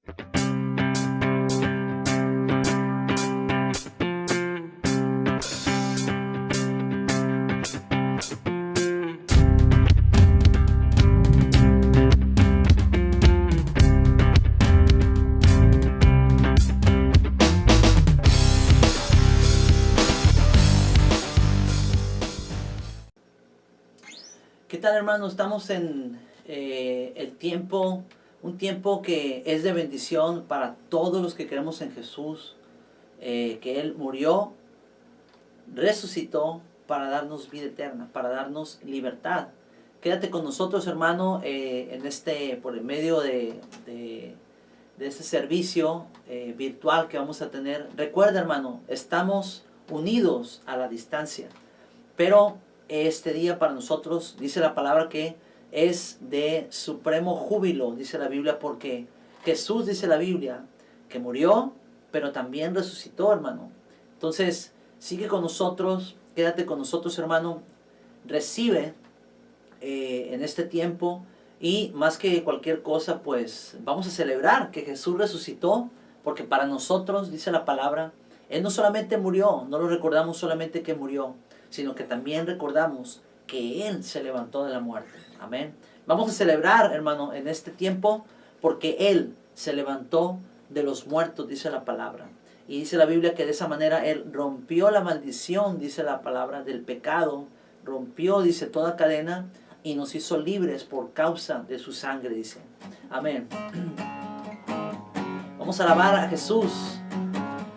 ¿Qué tal, hermano? Estamos en un tiempo que es de bendición para todos los que creemos en Jesús, que Él murió, resucitó para darnos vida eterna, para darnos libertad. Quédate con nosotros, hermano, por el medio de este servicio virtual que vamos a tener. Recuerda, hermano, estamos unidos a la distancia, pero este día para nosotros, dice la palabra, que es de supremo júbilo, dice la Biblia, porque Jesús, dice la Biblia, que murió, pero también resucitó, hermano. Entonces, sigue con nosotros, quédate con nosotros, hermano, recibe en este tiempo, y más que cualquier cosa, pues vamos a celebrar que Jesús resucitó, porque para nosotros, dice la palabra, Él no solamente murió, no lo recordamos solamente que murió, sino que también recordamos que Él se levantó de la muerte. Amén. Vamos a celebrar, hermano, en este tiempo, porque Él se levantó de los muertos, dice la palabra. Y dice la Biblia que de esa manera Él rompió la maldición, dice la palabra, del pecado. Rompió, dice, toda cadena y nos hizo libres por causa de su sangre, dice. Amén. Vamos a alabar a Jesús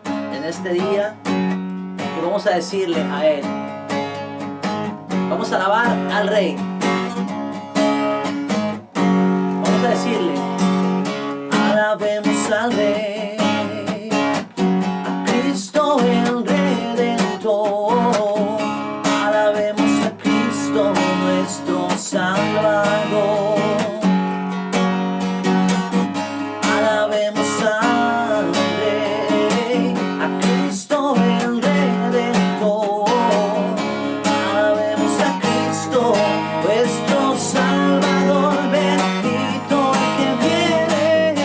en este día y vamos a decirle a Él. Vamos a alabar al Rey. Vamos a decirle, alabemos al Rey, a Cristo el Redentor. Alabemos a Cristo nuestro Salvador. Alabemos al Rey, a Cristo el Redentor. Alabemos a Cristo nuestro Salvador, bendito el que viene.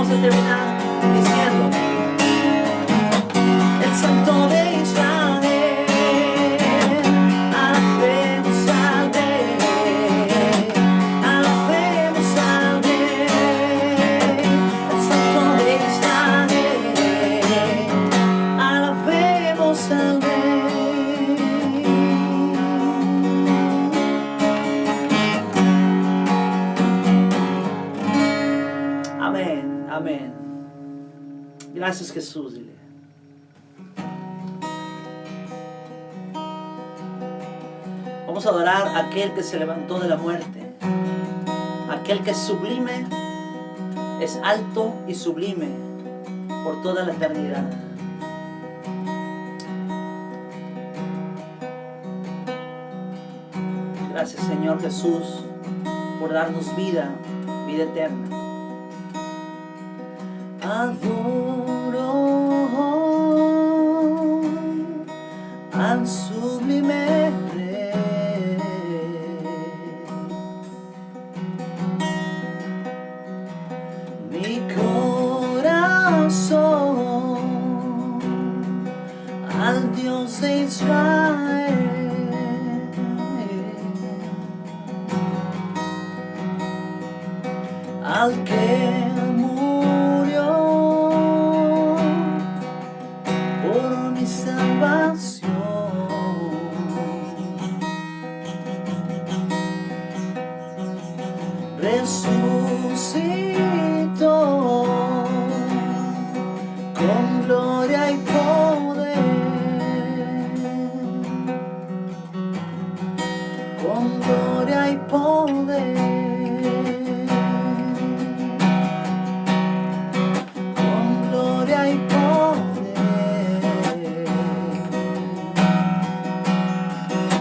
Vamos a terminar diciendo: el Santo de Israel, alabemos al Rey, alabemos al Rey. El Santo de Israel, alabemos al Rey. Amén, amén. Gracias, Jesús, dile. Vamos a adorar a aquel que se levantó de la muerte, aquel que es sublime, es alto y sublime por toda la eternidad. Gracias, Señor Jesús, por darnos vida, vida eterna. Adoro al sublime Rey. Mi corazón al Dios de Israel. Al que murió por mi salvación, resucitó con gloria y poder, con gloria y poder.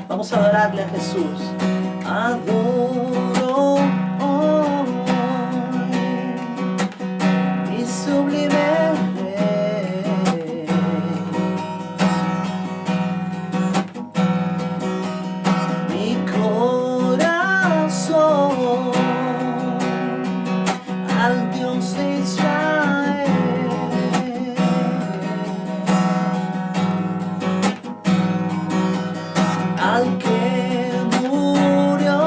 Vamos a adorarle a Jesús. Adoro hoy mi sublime Rey. Mi corazón al Dios de Israel. Al que murió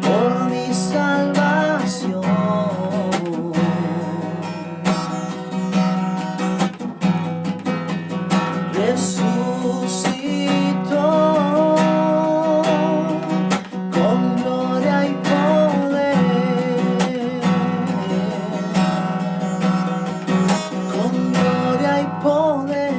por mi salvación, resucitó con gloria y poder, con gloria y poder.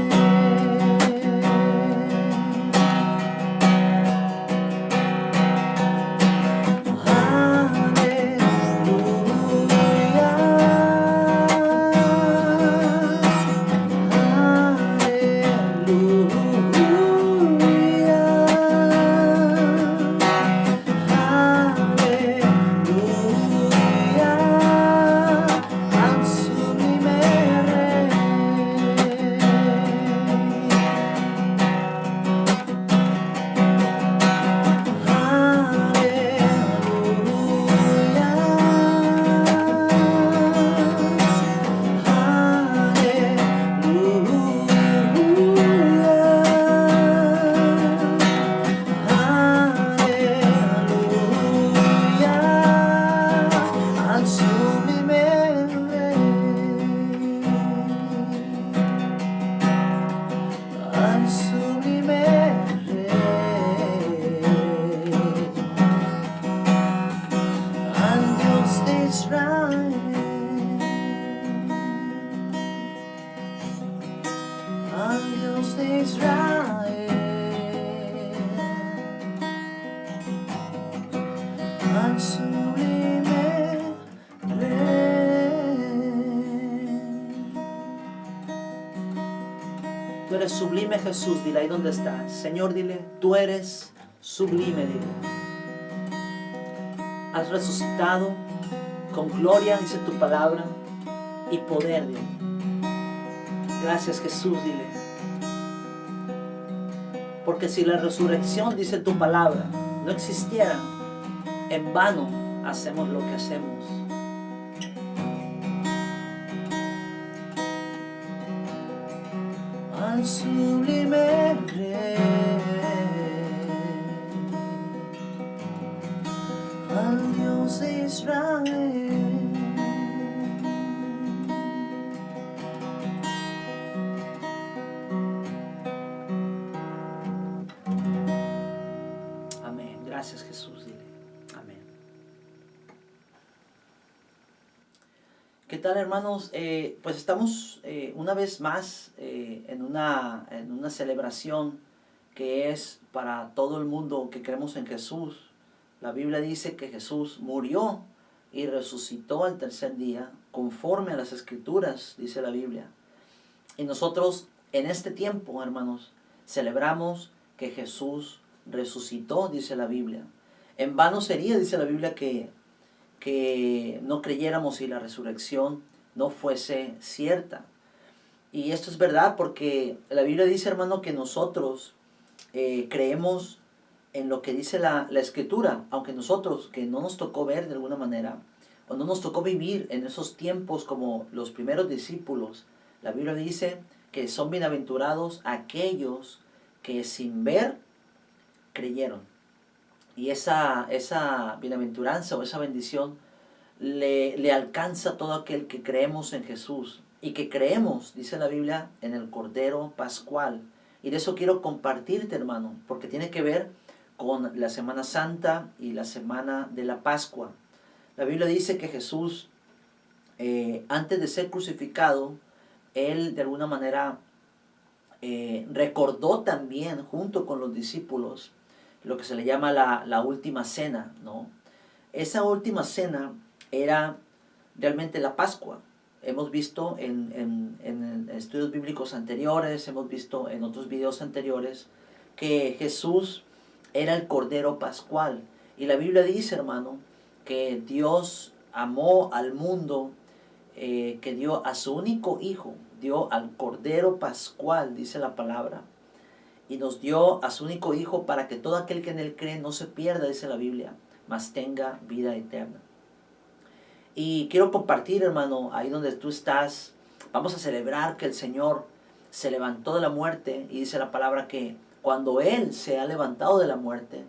Tú eres sublime, Jesús, dile ahí donde estás. Señor, dile, tú eres sublime, dile. Has resucitado con gloria, dice tu palabra, y poder, dile. Gracias, Jesús, dile. Porque si la resurrección, dice tu palabra, no existiera, en vano hacemos lo que hacemos. al sublime Rey, al Dios de Israel. Amén. Gracias, Jesús. Dile. Amén. ¿Qué tal, hermanos? Pues estamos una vez más en una celebración que es para todo el mundo que creemos en Jesús. La Biblia dice que Jesús murió y resucitó al tercer día, conforme a las Escrituras, dice la Biblia. Y nosotros en este tiempo, hermanos, celebramos que Jesús resucitó, dice la Biblia. En vano sería, dice la Biblia, que no creyéramos si la resurrección no fuese cierta. Y esto es verdad porque la Biblia dice, hermano, que nosotros creemos en lo que dice la Escritura, aunque nosotros, que no nos tocó ver de alguna manera, o no nos tocó vivir en esos tiempos como los primeros discípulos, la Biblia dice que son bienaventurados aquellos que sin ver creyeron. Y esa bienaventuranza o esa bendición le alcanza a todo aquel que creemos en Jesús. Y que creemos, dice la Biblia, en el Cordero Pascual. Y de eso quiero compartirte, hermano, porque tiene que ver con la Semana Santa y la Semana de la Pascua. La Biblia dice que Jesús, antes de ser crucificado, Él de alguna manera recordó también, junto con los discípulos, lo que se le llama la última cena, ¿no? Esa última cena era realmente la Pascua. Hemos visto en estudios bíblicos anteriores, hemos visto en otros videos anteriores, que Jesús era el Cordero Pascual. Y la Biblia dice, hermano, que Dios amó al mundo, que dio a su único Hijo, dio al Cordero Pascual, dice la palabra, y nos dio a su único Hijo para que todo aquel que en Él cree no se pierda, dice la Biblia, mas tenga vida eterna. Y quiero compartir, hermano, ahí donde tú estás, vamos a celebrar que el Señor se levantó de la muerte, y dice la palabra que cuando Él se ha levantado de la muerte,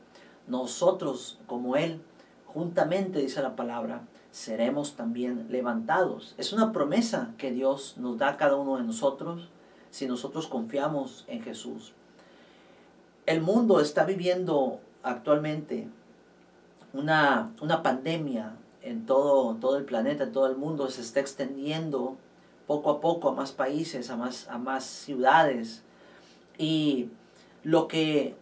nosotros como Él, juntamente, dice la palabra, seremos también levantados. Es una promesa que Dios nos da a cada uno de nosotros si nosotros confiamos en Jesús. El mundo está viviendo actualmente una pandemia en todo el planeta, en todo el mundo. Se está extendiendo poco a poco a más países, a más ciudades. Y lo que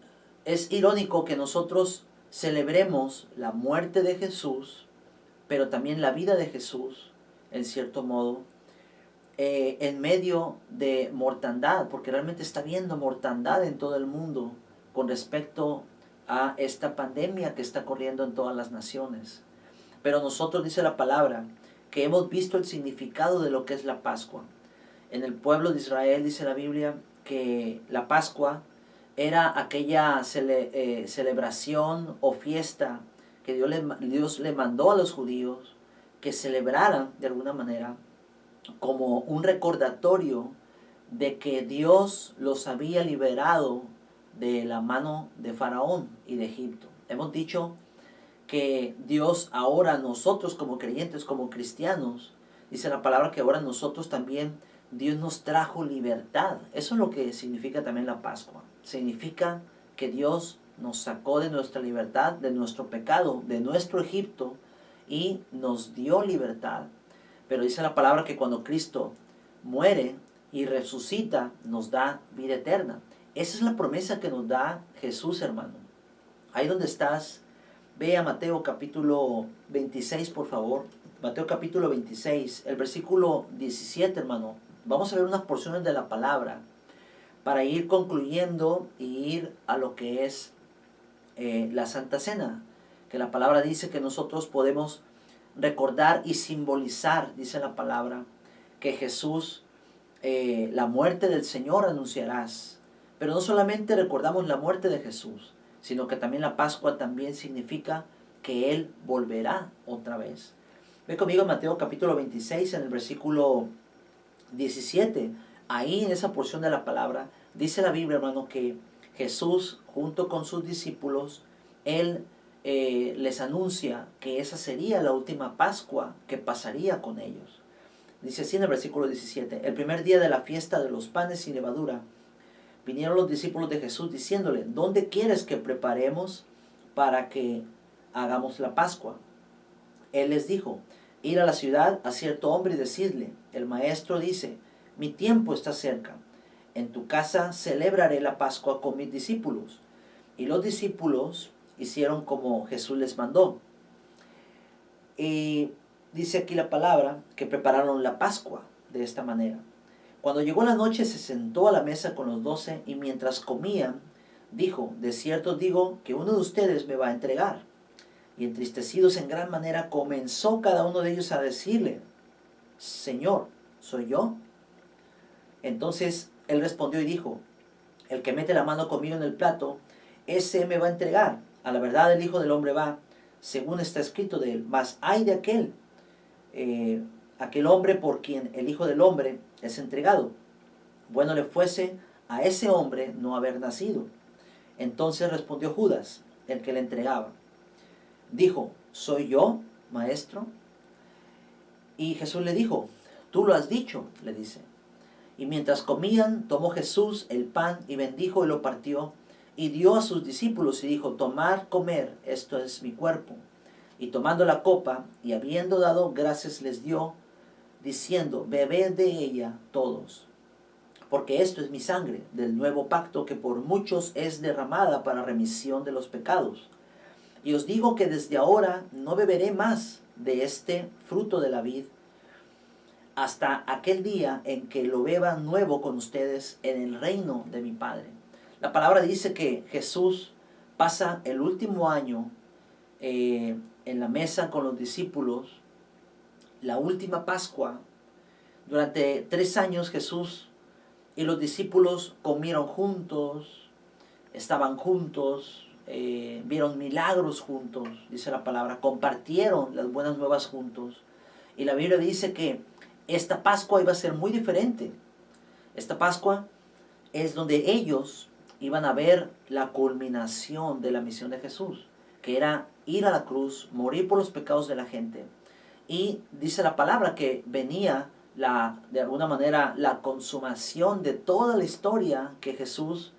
es irónico que nosotros celebremos la muerte de Jesús, pero también la vida de Jesús, en cierto modo, en medio de mortandad, porque realmente está habiendo mortandad en todo el mundo con respecto a esta pandemia que está corriendo en todas las naciones. Pero nosotros, dice la palabra, que hemos visto el significado de lo que es la Pascua. En el pueblo de Israel dice la Biblia que la Pascua era aquella celebración o fiesta que Dios le mandó a los judíos que celebraran de alguna manera como un recordatorio de que Dios los había liberado de la mano de Faraón y de Egipto. Hemos dicho que Dios ahora, nosotros como creyentes, como cristianos, dice la palabra que ahora nosotros también, Dios nos trajo libertad. Eso es lo que significa también la Pascua. Significa que Dios nos sacó de nuestra libertad, de nuestro pecado, de nuestro Egipto, y nos dio libertad. Pero dice la palabra que cuando Cristo muere y resucita, nos da vida eterna. Esa es la promesa que nos da Jesús, hermano. Ahí donde estás, ve a Mateo capítulo 26, por favor. Mateo capítulo 26, el versículo 17, hermano. Vamos a ver unas porciones de la palabra para ir concluyendo y ir a lo que es la Santa Cena. Que la palabra dice que nosotros podemos recordar y simbolizar, dice la palabra, que Jesús, la muerte del Señor anunciarás. Pero no solamente recordamos la muerte de Jesús, sino que también la Pascua también significa que Él volverá otra vez. Ve conmigo en Mateo capítulo 26, en el versículo 17. Ahí en esa porción de la palabra, dice la Biblia, hermano, que Jesús, junto con sus discípulos, Él les anuncia que esa sería la última Pascua que pasaría con ellos. Dice así en el versículo 17, el primer día de la fiesta de los panes sin levadura, vinieron los discípulos de Jesús diciéndole, ¿dónde quieres que preparemos para que hagamos la Pascua? Él les dijo, ir a la ciudad a cierto hombre y decirle, el maestro dice, mi tiempo está cerca, en tu casa celebraré la Pascua con mis discípulos. Y los discípulos hicieron como Jesús les mandó. Y dice aquí la palabra que prepararon la Pascua de esta manera. Cuando llegó la noche se sentó a la mesa con los 12 y mientras comían, dijo, de cierto digo que uno de ustedes me va a entregar. Y entristecidos en gran manera comenzó cada uno de ellos a decirle, Señor, ¿soy yo? Entonces él respondió y dijo, el que mete la mano conmigo en el plato, ese me va a entregar. A la verdad el Hijo del Hombre va, según está escrito de él, mas hay de aquel hombre por quien el Hijo del Hombre es entregado. Bueno le fuese a ese hombre no haber nacido. Entonces respondió Judas, el que le entregaba. Dijo, ¿soy yo, maestro? Y Jesús le dijo, tú lo has dicho, le dice. Y mientras comían, tomó Jesús el pan y bendijo y lo partió y dio a sus discípulos y dijo, tomad, comer, esto es mi cuerpo. Y tomando la copa y habiendo dado gracias les dio, diciendo, bebed de ella todos, porque esto es mi sangre del nuevo pacto que por muchos es derramada para remisión de los pecados. Y os digo que desde ahora no beberé más de este fruto de la vid, hasta aquel día en que lo beba nuevo con ustedes en el reino de mi Padre. La palabra dice que Jesús pasa el último año en la mesa con los discípulos, la última Pascua. Durante 3 años Jesús y los discípulos comieron juntos, estaban juntos, vieron milagros juntos, dice la palabra, compartieron las buenas nuevas juntos. Y la Biblia dice que esta Pascua iba a ser muy diferente. Esta Pascua es donde ellos iban a ver la culminación de la misión de Jesús, que era ir a la cruz, morir por los pecados de la gente. Y dice la palabra que venía de alguna manera la consumación de toda la historia que Jesús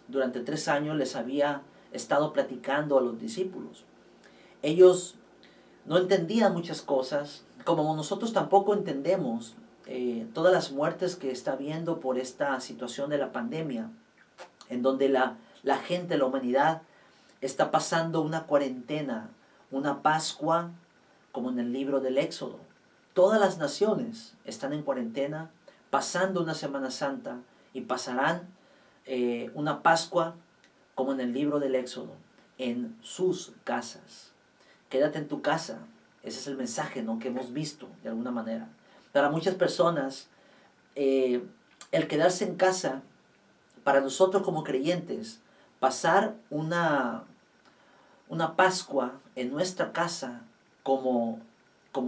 durante 3 años les había estado platicando a los discípulos. Ellos no entendían muchas cosas, como nosotros tampoco entendemos todas las muertes que está habiendo por esta situación de la pandemia, en donde la gente, la humanidad, está pasando una cuarentena, una Pascua, como en el libro del Éxodo. Todas las naciones están en cuarentena, pasando una Semana Santa y pasarán una Pascua, como en el libro del Éxodo, en sus casas. Quédate en tu casa. Ese es el mensaje, ¿no?, que hemos visto de alguna manera. Para muchas personas, el quedarse en casa, para nosotros como creyentes, pasar una Pascua en nuestra casa, como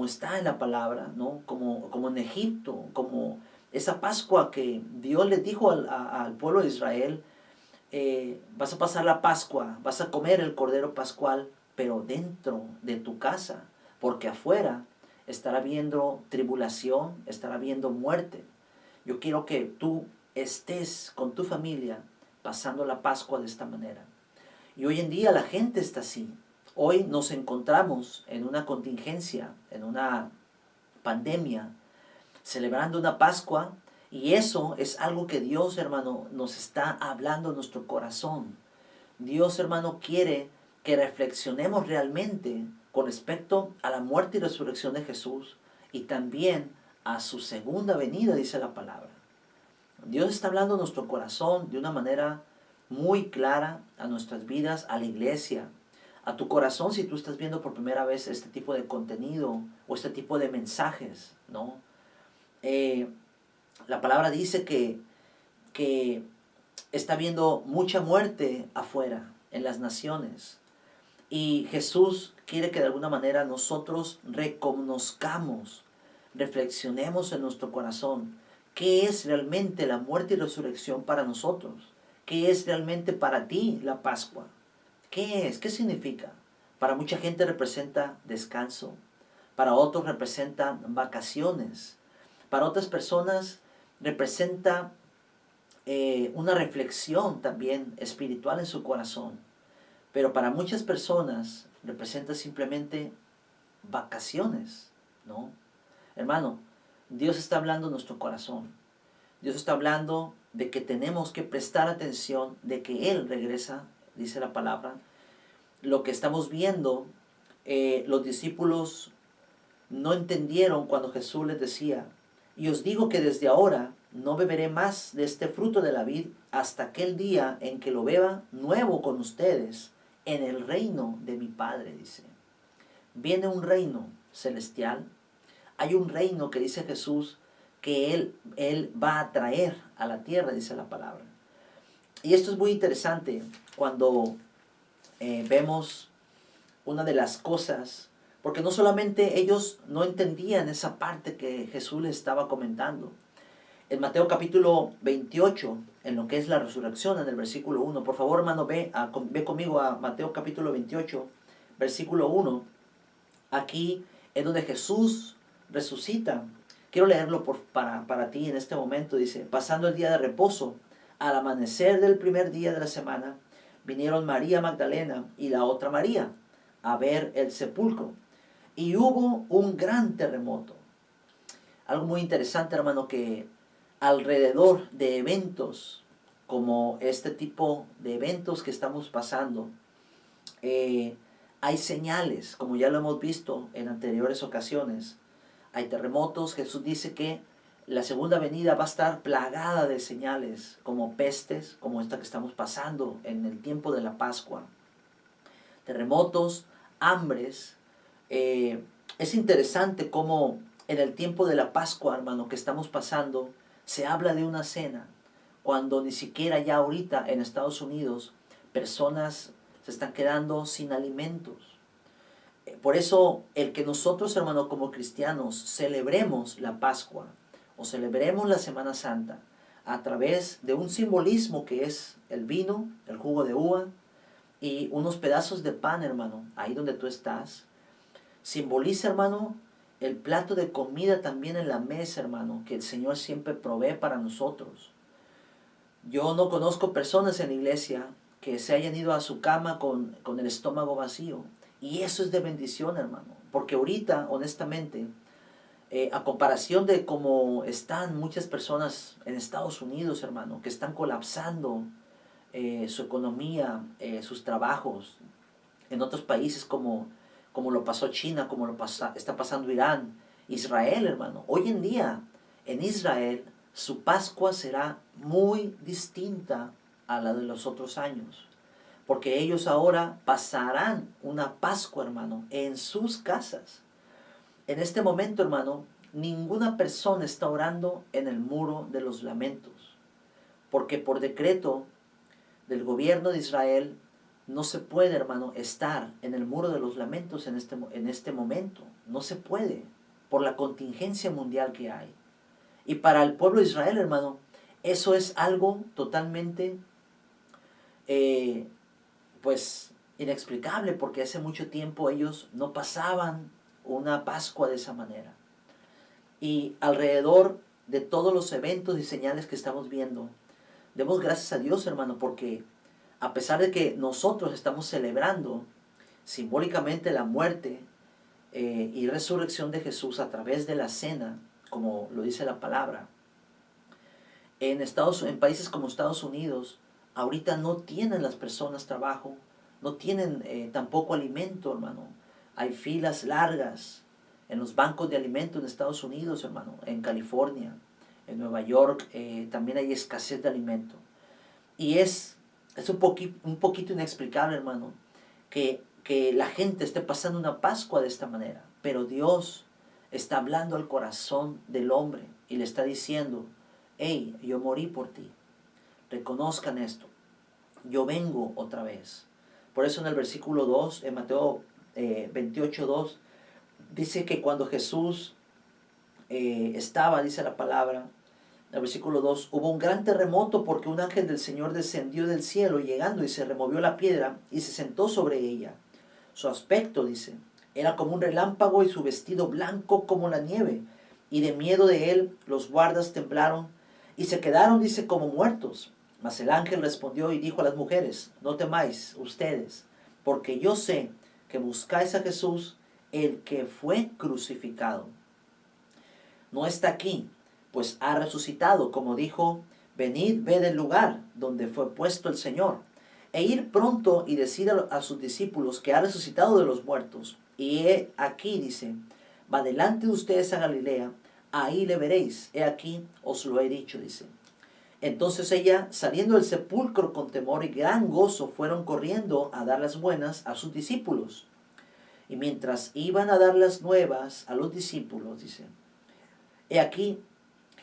está en la palabra, ¿no? Como en Egipto, como esa Pascua que Dios le dijo al pueblo de Israel, vas a pasar la Pascua, vas a comer el cordero pascual, pero dentro de tu casa, porque afuera estará habiendo tribulación, estará habiendo muerte. Yo quiero que tú estés con tu familia pasando la Pascua de esta manera. Y hoy en día la gente está así. Hoy nos encontramos en una contingencia, en una pandemia, celebrando una Pascua, y eso es algo que Dios, hermano, nos está hablando en nuestro corazón. Dios, hermano, quiere que reflexionemos realmente con respecto a la muerte y resurrección de Jesús y también a su segunda venida, dice la palabra. Dios está hablando en nuestro corazón de una manera muy clara a nuestras vidas, a la iglesia, a tu corazón si tú estás viendo por primera vez este tipo de contenido o este tipo de mensajes, ¿no? La palabra dice que está habiendo mucha muerte afuera, en las naciones. Y Jesús quiere que de alguna manera nosotros reconozcamos, reflexionemos en nuestro corazón ¿Qué es realmente la muerte y resurrección para nosotros? ¿Qué es realmente para ti la Pascua? ¿Qué es? ¿Qué significa? Para mucha gente representa descanso, para otros representa vacaciones, para otras personas representa una reflexión también espiritual en su corazón. Pero para muchas personas representa simplemente vacaciones, ¿no? Hermano, Dios está hablando en nuestro corazón. Dios está hablando de que tenemos que prestar atención, de que Él regresa, dice la palabra. Lo que estamos viendo, los discípulos no entendieron cuando Jesús les decía, y os digo que desde ahora no beberé más de este fruto de la vid hasta aquel día en que lo beba nuevo con ustedes en el reino de mi Padre, dice. Viene un reino celestial. Hay un reino que dice Jesús que Él va a traer a la tierra, dice la palabra. Y esto es muy interesante cuando vemos una de las cosas, porque no solamente ellos no entendían esa parte que Jesús les estaba comentando. En Mateo capítulo 28, en lo que es la resurrección, en el versículo 1, por favor hermano, ve conmigo a Mateo capítulo 28, versículo 1. Aquí es donde Jesús resucita. Quiero leerlo para ti en este momento. Dice, pasando el día de reposo, al amanecer del primer día de la semana, vinieron María Magdalena y la otra María a ver el sepulcro. Y hubo un gran terremoto. Algo muy interesante, hermano, que alrededor de eventos como este tipo de eventos que estamos pasando, hay señales, como ya lo hemos visto en anteriores ocasiones. Hay terremotos. Jesús dice que la segunda venida va a estar plagada de señales, como pestes, como esta que estamos pasando en el tiempo de la Pascua. Terremotos, hambres. Es interesante cómo en el tiempo de la Pascua, hermano, que estamos pasando, se habla de una cena, cuando ni siquiera ya ahorita en Estados Unidos personas se están quedando sin alimentos. Por eso el que nosotros, hermano, como cristianos, celebremos la Pascua o celebremos la Semana Santa a través de un simbolismo que es el vino, el jugo de uva y unos pedazos de pan, hermano, ahí donde tú estás, simboliza, hermano, el plato de comida también en la mesa, hermano, que el Señor siempre provee para nosotros. Yo no conozco personas en la iglesia que se hayan ido a su cama con el estómago vacío. Y eso es de bendición, hermano. Porque ahorita, honestamente, a comparación de cómo están muchas personas en Estados Unidos, hermano, que están colapsando su economía, sus trabajos, en otros países como lo pasó China, como está pasando Irán, Israel, hermano. Hoy en día, en Israel, su Pascua será muy distinta a la de los otros años. Porque ellos ahora pasarán una Pascua, hermano, en sus casas. En este momento, hermano, ninguna persona está orando en el muro de los lamentos. Porque por decreto del gobierno de Israel, no se puede, hermano, estar en el muro de los lamentos en este momento. No se puede, por la contingencia mundial que hay. Y para el pueblo de Israel, hermano, eso es algo totalmente, pues, inexplicable, porque hace mucho tiempo ellos no pasaban una Pascua de esa manera. Y alrededor de todos los eventos y señales que estamos viendo, demos gracias a Dios, hermano, porque a pesar de que nosotros estamos celebrando simbólicamente la muerte y resurrección de Jesús a través de la cena, como lo dice la palabra, en países como Estados Unidos, ahorita no tienen las personas trabajo, no tienen tampoco alimento, hermano. Hay filas largas en los bancos de alimento en Estados Unidos, hermano, en California, en Nueva York, también hay escasez de alimento. Y es un poquito inexplicable, hermano, que la gente esté pasando una Pascua de esta manera. Pero Dios está hablando al corazón del hombre y le está diciendo, hey, yo morí por ti. Reconozcan esto. Yo vengo otra vez. Por eso en el versículo 2, en Mateo 28, 2, dice que cuando Jesús estaba, dice la palabra, el versículo 2, hubo un gran terremoto porque un ángel del Señor descendió del cielo llegando y se removió la piedra y se sentó sobre ella. Su aspecto, dice, era como un relámpago y su vestido blanco como la nieve. Y de miedo de él los guardas temblaron y se quedaron, dice, como muertos. Mas el ángel respondió y dijo a las mujeres, no temáis ustedes, porque yo sé que buscáis a Jesús, el que fue crucificado. No está aquí, pues ha resucitado, como dijo, venid, ved el lugar donde fue puesto el Señor, e ir pronto y decir a sus discípulos que ha resucitado de los muertos. Y he aquí, dice, va delante de ustedes a Galilea, ahí le veréis, he aquí os lo he dicho, dice. Entonces ella, saliendo del sepulcro con temor y gran gozo, fueron corriendo a dar las buenas a sus discípulos. Y mientras iban a dar las nuevas a los discípulos, dice, he aquí,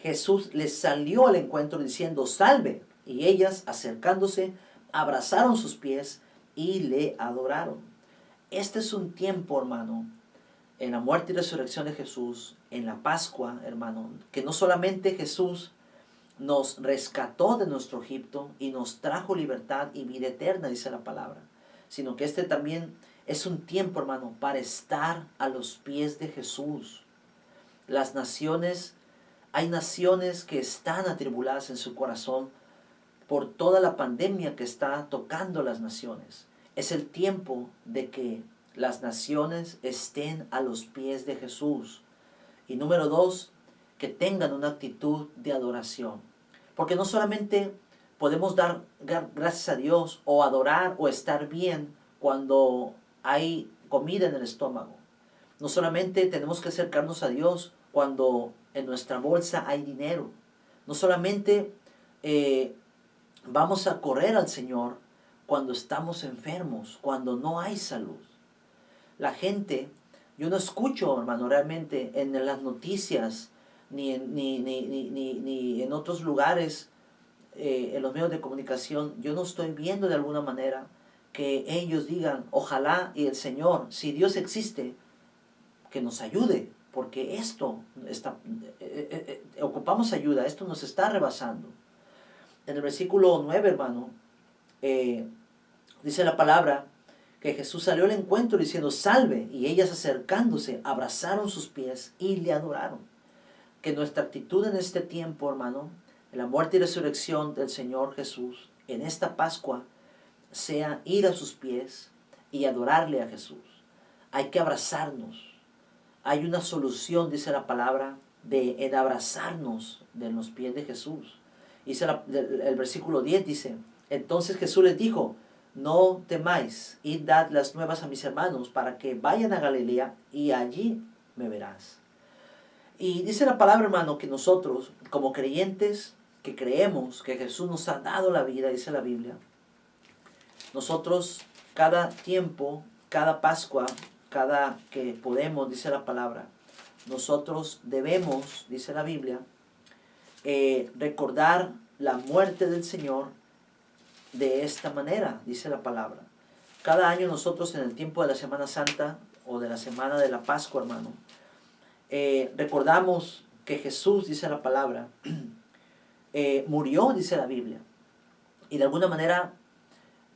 Jesús les salió al encuentro diciendo, salve. Y ellas, acercándose, abrazaron sus pies y le adoraron. Este es un tiempo, hermano, en la muerte y resurrección de Jesús, en la Pascua, hermano, que no solamente Jesús nos rescató de nuestro Egipto y nos trajo libertad y vida eterna, dice la palabra, sino que este también es un tiempo, hermano, para estar a los pies de Jesús. Las naciones, hay naciones que están atribuladas en su corazón por toda la pandemia que está tocando las naciones. Es el tiempo de que las naciones estén a los pies de Jesús. Y número 2, que tengan una actitud de adoración. Porque no solamente podemos dar gracias a Dios o adorar o estar bien cuando hay comida en el estómago. No solamente tenemos que acercarnos a Dios cuando en nuestra bolsa hay dinero. No solamente vamos a correr al Señor cuando estamos enfermos, cuando no hay salud. La gente, yo no escucho, hermano, realmente en las noticias ni en otros lugares, en los medios de comunicación, yo no estoy viendo de alguna manera que ellos digan, ojalá y el Señor, si Dios existe, que nos ayude, porque esto está, ocupamos ayuda, esto nos está rebasando. En el versículo 9, hermano, dice la palabra que Jesús salió al encuentro diciendo, salve, y ellas acercándose, abrazaron sus pies y le adoraron. Que nuestra actitud en este tiempo, hermano, en la muerte y resurrección del Señor Jesús, en esta Pascua, sea ir a sus pies y adorarle a Jesús. Hay que abrazarnos. Hay una solución, dice la palabra, en abrazarnos de los pies de Jesús. Dice el versículo 10, dice, entonces Jesús les dijo, no temáis, id dad las nuevas a mis hermanos para que vayan a Galilea y allí me verás. Y dice la palabra, hermano, que nosotros, como creyentes, que creemos que Jesús nos ha dado la vida, dice la Biblia, nosotros cada tiempo, cada Pascua, cada que podemos, dice la palabra, nosotros debemos, dice la Biblia, recordar la muerte del Señor de esta manera, dice la palabra. Cada año nosotros en el tiempo de la Semana Santa o de la Semana de la Pascua, hermano, recordamos que Jesús, dice la palabra, murió, dice la Biblia. Y de alguna manera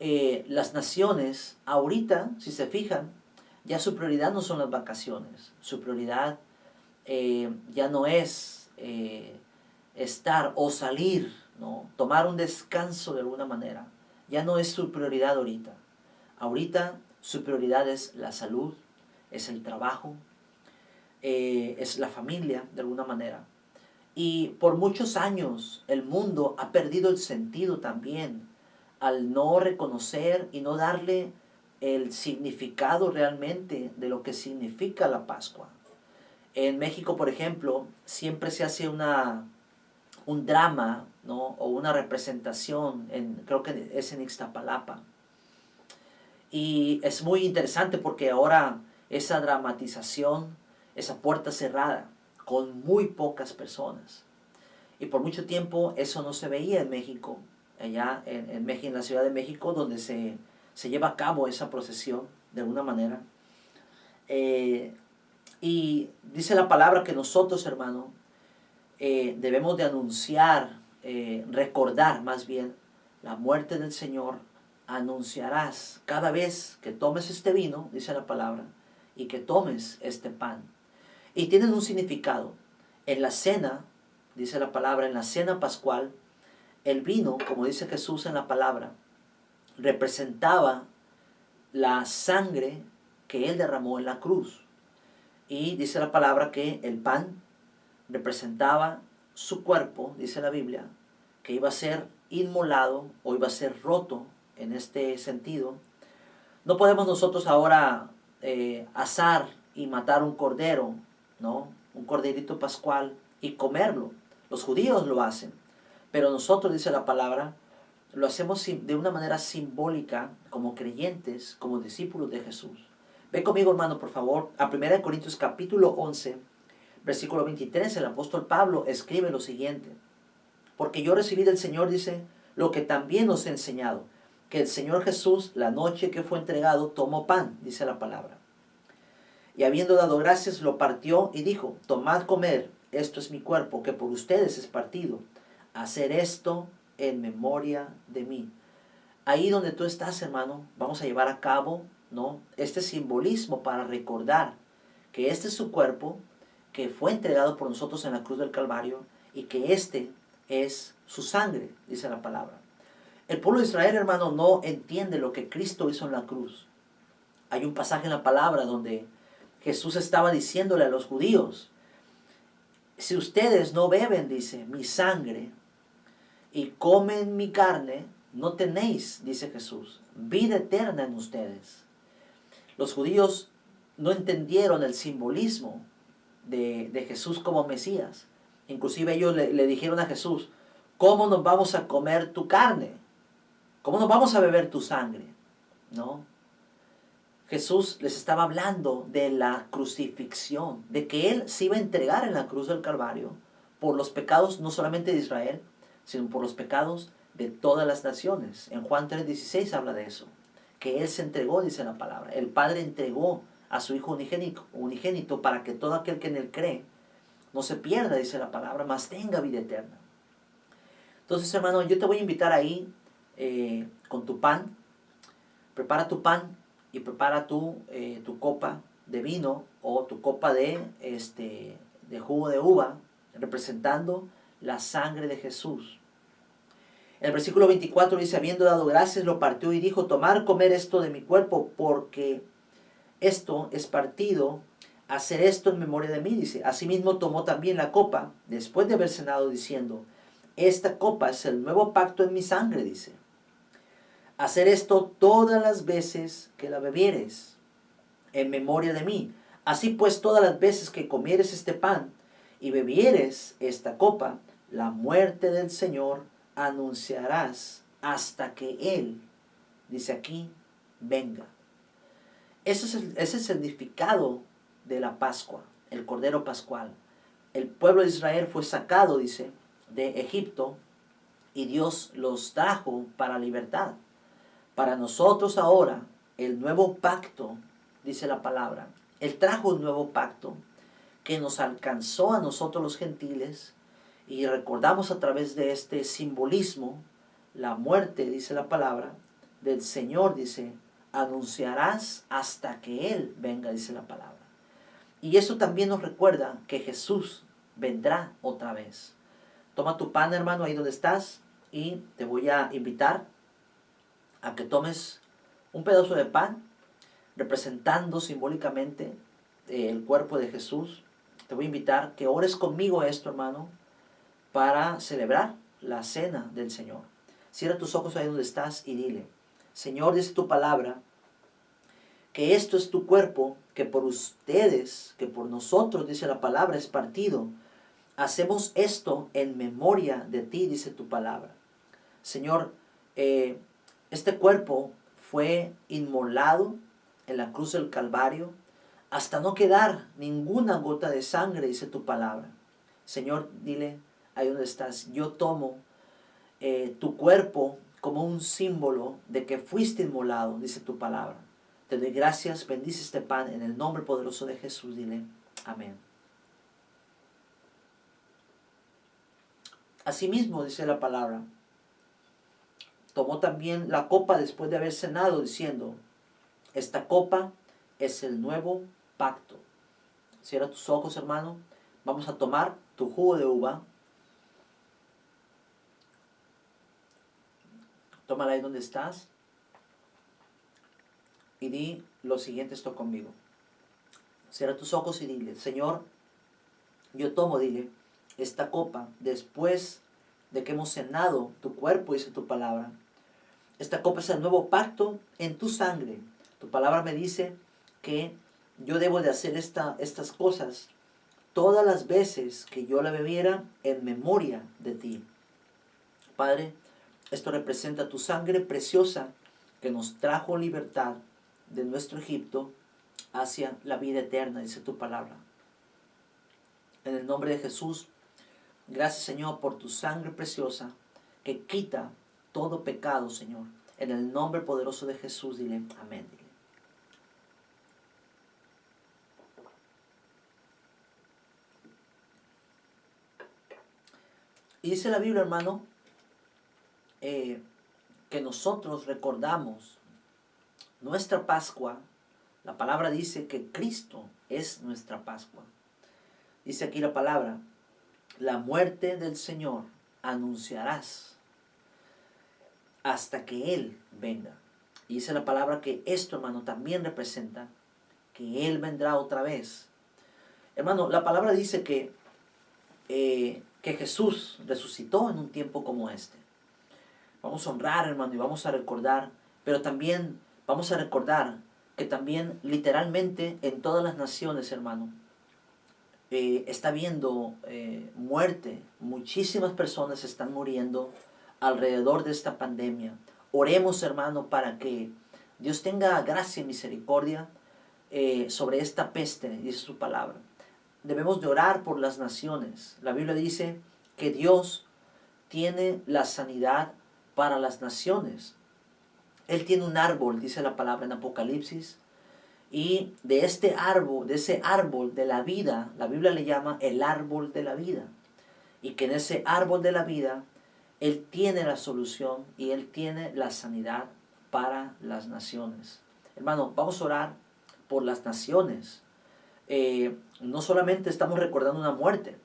las naciones, ahorita, si se fijan, ya su prioridad no son las vacaciones. Su prioridad ya no es estar o salir, ¿no? Tomar un descanso de alguna manera. Ya no es su prioridad ahorita. Ahorita su prioridad es la salud, es el trabajo, es la familia de alguna manera. Y por muchos años el mundo ha perdido el sentido también al no reconocer y no darle el significado realmente de lo que significa la Pascua. En México, por ejemplo, siempre se hace un drama, ¿no? O una representación, creo que es en Ixtapalapa. Y es muy interesante porque ahora esa dramatización, esa puerta cerrada, con muy pocas personas. Y por mucho tiempo eso no se veía en México, allá en México, en la Ciudad de México, donde se lleva a cabo esa procesión de alguna manera. Y dice la palabra que nosotros, hermano, debemos de anunciar, recordar más bien la muerte del Señor. Anunciarás cada vez que tomes este vino, dice la palabra, y que tomes este pan. Y tienen un significado. En la cena, dice la palabra, en la cena pascual, el vino, como dice Jesús en la palabra, representaba la sangre que Él derramó en la cruz. Y dice la palabra que el pan representaba su cuerpo, dice la Biblia, que iba a ser inmolado o iba a ser roto en este sentido. No podemos nosotros ahora asar y matar un cordero, ¿no? Un corderito pascual y comerlo. Los judíos lo hacen, pero nosotros, dice la palabra, lo hacemos de una manera simbólica como creyentes, como discípulos de Jesús. Ve conmigo, hermano, por favor, a 1 Corintios capítulo 11, versículo 23, el apóstol Pablo escribe lo siguiente: porque yo recibí del Señor, dice, lo que también os he enseñado, que el Señor Jesús, la noche que fue entregado, tomó pan, dice la palabra. Y habiendo dado gracias, lo partió y dijo: tomad, comer, esto es mi cuerpo, que por ustedes es partido. Hacer esto en memoria de mí. Ahí donde tú estás, hermano, vamos a llevar a cabo, ¿no?, este simbolismo para recordar que este es su cuerpo, que fue entregado por nosotros en la cruz del Calvario, y que este es su sangre, dice la palabra. El pueblo de Israel, hermano, no entiende lo que Cristo hizo en la cruz. Hay un pasaje en la palabra donde Jesús estaba diciéndole a los judíos: si ustedes no beben, dice, mi sangre y comen mi carne, no tenéis, dice Jesús, vida eterna en ustedes. Los judíos no entendieron el simbolismo de Jesús como Mesías. Inclusive ellos le dijeron a Jesús: ¿cómo nos vamos a comer tu carne? ¿Cómo nos vamos a beber tu sangre? ¿No? Jesús les estaba hablando de la crucifixión, de que Él se iba a entregar en la cruz del Calvario por los pecados no solamente de Israel, sino por los pecados de todas las naciones. En Juan 3:16 habla de eso, que Él se entregó, dice la palabra. El Padre entregó a su Hijo unigénito para que todo aquel que en Él cree no se pierda, dice la palabra, mas tenga vida eterna. Entonces, hermano, yo te voy a invitar ahí con tu pan. Prepara tu pan y prepara tu copa de vino o tu copa de jugo de uva, representando la sangre de Jesús. El versículo 24 dice: habiendo dado gracias, lo partió y dijo: tomar, comer esto de mi cuerpo, porque esto es partido, hacer esto en memoria de mí, dice. Asimismo tomó también la copa, después de haber cenado, diciendo: esta copa es el nuevo pacto en mi sangre, dice. Hacer esto todas las veces que la bebieres, en memoria de mí. Así pues, todas las veces que comieres este pan y bebieres esta copa, la muerte del Señor anunciarás hasta que Él, dice aquí, venga. Ese es el significado de la Pascua, el Cordero Pascual. El pueblo de Israel fue sacado, dice, de Egipto, y Dios los trajo para libertad. Para nosotros ahora, el nuevo pacto, dice la palabra, Él trajo un nuevo pacto que nos alcanzó a nosotros los gentiles, y recordamos a través de este simbolismo la muerte, dice la palabra, del Señor, dice, anunciarás hasta que Él venga, dice la palabra. Y eso también nos recuerda que Jesús vendrá otra vez. Toma tu pan, hermano, ahí donde estás, y te voy a invitar a que tomes un pedazo de pan, representando simbólicamente el cuerpo de Jesús. Te voy a invitar que ores conmigo esto, hermano, para celebrar la cena del Señor. Cierra tus ojos ahí donde estás y dile: Señor, dice tu palabra, que esto es tu cuerpo, que por ustedes, que por nosotros, dice la palabra, es partido. Hacemos esto en memoria de ti, dice tu palabra. Señor, este cuerpo fue inmolado en la cruz del Calvario hasta no quedar ninguna gota de sangre, dice tu palabra. Señor, dile ahí donde estás: yo tomo tu cuerpo como un símbolo de que fuiste inmolado, dice tu palabra. Te doy gracias, bendice este pan en el nombre poderoso de Jesús, dile amén. Asimismo, dice la palabra, tomó también la copa después de haber cenado, diciendo, esta copa es el nuevo pacto. Cierra tus ojos, hermano. Vamos a tomar tu jugo de uva. Tómala ahí donde estás. Y di lo siguiente esto conmigo. Cierra tus ojos y dile, Señor, yo tomo, dile, esta copa después de que hemos cenado tu cuerpo, dice tu palabra. Esta copa es el nuevo pacto en tu sangre. Tu palabra me dice que yo debo de hacer estas cosas todas las veces que yo la bebiera en memoria de ti. Padre, esto representa tu sangre preciosa que nos trajo libertad de nuestro Egipto hacia la vida eterna, dice tu palabra. En el nombre de Jesús, gracias, Señor, por tu sangre preciosa que quita todo pecado, Señor. En el nombre poderoso de Jesús, dile amén. Dile. Y dice la Biblia, hermano, que nosotros recordamos nuestra Pascua. La palabra dice que Cristo es nuestra Pascua. Dice aquí la palabra, la muerte del Señor anunciarás hasta que Él venga. Y dice la palabra que esto, hermano, también representa que Él vendrá otra vez. Hermano, la palabra dice que Jesús resucitó en un tiempo como este. Vamos a honrar, hermano, y vamos a recordar, pero también vamos a recordar que también literalmente en todas las naciones, hermano, está habiendo muerte. Muchísimas personas están muriendo alrededor de esta pandemia. Oremos, hermano, para que Dios tenga gracia y misericordia sobre esta peste, dice su palabra. Debemos de orar por las naciones. La Biblia dice que Dios tiene la sanidad para las naciones. Él tiene un árbol, dice la palabra en Apocalipsis, y de ese árbol de la vida, la Biblia le llama el árbol de la vida. Y que en ese árbol de la vida, Él tiene la solución y Él tiene la sanidad para las naciones. Hermano, vamos a orar por las naciones. No solamente estamos recordando una muerte,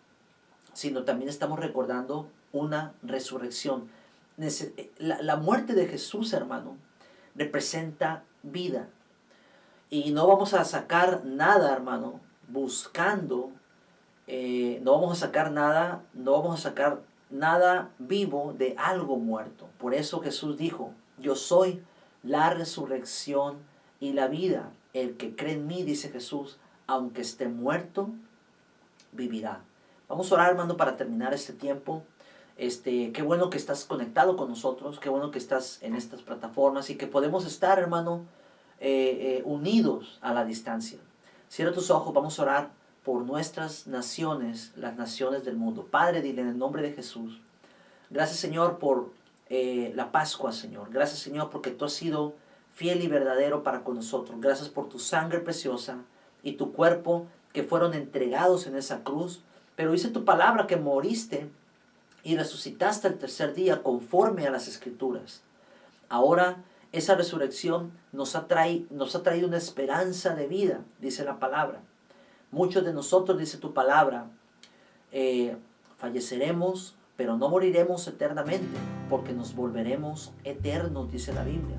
sino también estamos recordando una resurrección. La muerte de Jesús, hermano, representa vida. Y no vamos a sacar nada, hermano, buscando, no vamos a sacar nada vivo de algo muerto. Por eso Jesús dijo, yo soy la resurrección y la vida. El que cree en mí, dice Jesús, aunque esté muerto, vivirá. Vamos a orar, hermano, para terminar este tiempo. Qué bueno que estás conectado con nosotros, qué bueno que estás en estas plataformas y que podemos estar, hermano, unidos a la distancia. Cierra tus ojos, vamos a orar por nuestras naciones, las naciones del mundo. Padre, dile en el nombre de Jesús, gracias, Señor, por la Pascua, Señor. Gracias, Señor, porque tú has sido fiel y verdadero para con nosotros. Gracias por tu sangre preciosa y tu cuerpo que fueron entregados en esa cruz. Pero dice tu palabra que moriste y resucitaste el tercer día conforme a las Escrituras. Ahora esa resurrección nos ha traído una esperanza de vida, dice la palabra. Muchos de nosotros, dice tu palabra, falleceremos, pero no moriremos eternamente, porque nos volveremos eternos, dice la Biblia.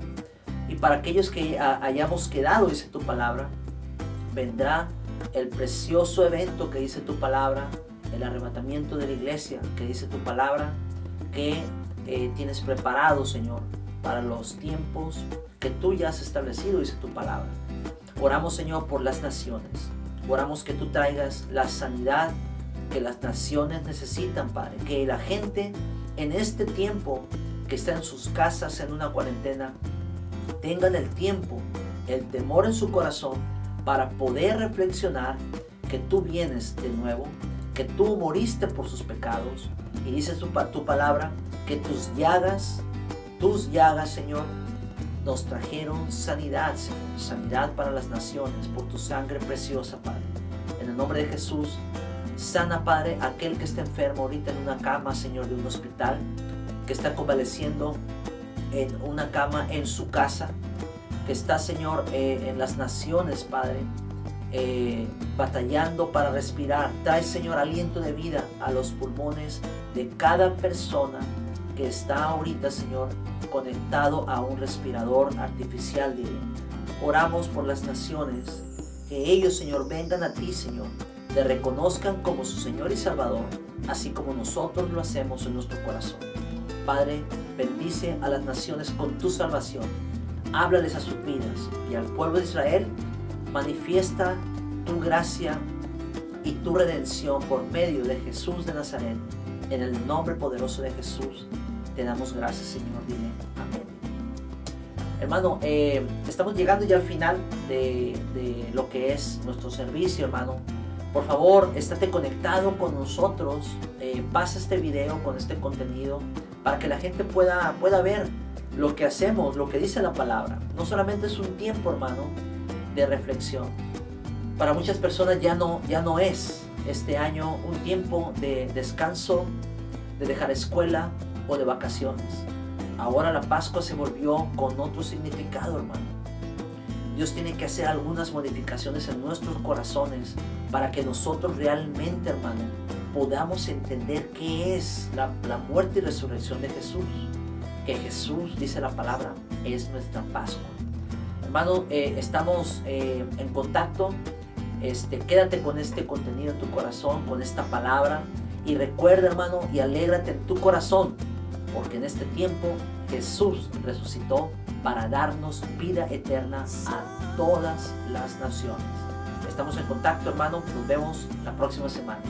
Y para aquellos que hayamos quedado, dice tu palabra, vendrá el precioso evento que dice tu palabra, el arrebatamiento de la iglesia, que dice tu palabra, que tienes preparado, Señor, para los tiempos que tú ya has establecido, dice tu palabra. Oramos, Señor, por las naciones. Oramos que tú traigas la sanidad que las naciones necesitan, Padre. Que la gente en este tiempo que está en sus casas en una cuarentena, tengan el tiempo, el temor en su corazón para poder reflexionar que tú vienes de nuevo, que tú moriste por sus pecados. Y dice tu palabra que tus llagas, Señor, nos trajeron sanidad, Señor, sanidad para las naciones por tu sangre preciosa, Padre. En el nombre de Jesús, Sana, Padre, aquel que está enfermo ahorita en una cama, Señor, de un hospital, que está convaleciendo en una cama en su casa, que está, Señor, en las naciones, Padre, batallando para respirar. Trae, Señor, aliento de vida a los pulmones de cada persona que está ahorita, Señor, conectado a un respirador artificial, dile. Oramos por las naciones, que ellos, Señor, vengan a ti, Señor, te reconozcan como su Señor y Salvador, así como nosotros lo hacemos en nuestro corazón. Padre, bendice a las naciones con tu salvación. Háblales a sus vidas, y al pueblo de Israel manifiesta tu gracia y tu redención por medio de Jesús de Nazaret. En el nombre poderoso de Jesús te damos gracias, Señor. Dile amén. Hermano, estamos llegando ya al final de lo que es nuestro servicio, hermano. Por favor, estate conectado con nosotros. Pasa este video con este contenido para que la gente pueda ver lo que hacemos, lo que dice la palabra. No solamente es un tiempo, hermano, de reflexión. Para muchas personas ya no es este año un tiempo de descanso, de dejar escuela o de vacaciones. Ahora la Pascua se volvió con otro significado, hermano. Dios tiene que hacer algunas modificaciones en nuestros corazones para que nosotros realmente, hermano, podamos entender qué es la muerte y resurrección de Jesús. Que Jesús, dice la palabra, es nuestra Pascua. Hermano, estamos en contacto. Quédate con este contenido en tu corazón, con esta palabra. Y recuerda, hermano, y alégrate en tu corazón, porque en este tiempo Jesús resucitó para darnos vida eterna a todas las naciones. Estamos en contacto, hermano. Nos vemos la próxima semana.